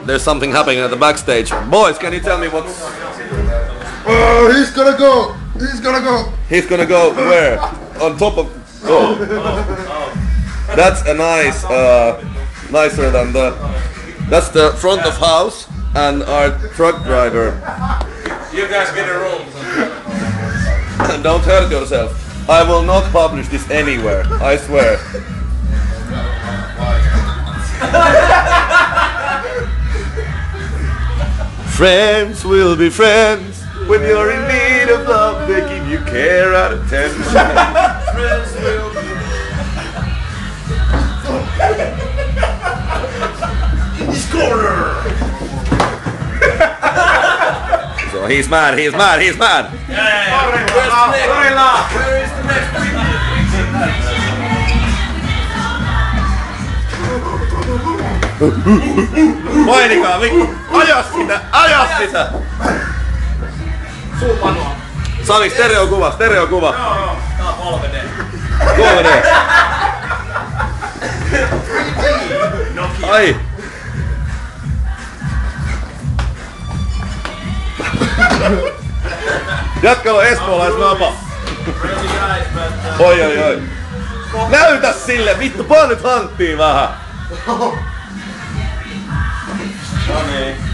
There's something happening at the backstage. Boys, can you tell me what's... Oh, he's gonna go! He's gonna go! He's gonna go where? On top of... Oh. That's a nice, nicer than the... That's the front of house and our truck driver. You guys get a room. Don't hurt yourself. I will not publish this anywhere, I swear. Friends will be friends. When you're in need of love, they give you care and attention. Friends will be. In this corner! So he's mad, he's mad, he's mad. Yeah. Where is the next? Painikaa, Mikko! Aja sitä! Aja sitä! Suupanoa. Sami, stereokuva, stereokuva. Joo. Tää on 3D. 3D. Ai! Jatkalla espoolaisnapa. Oi oi oi. Näytä sille, vittu, paa nyt hanttiin vähän. No niin.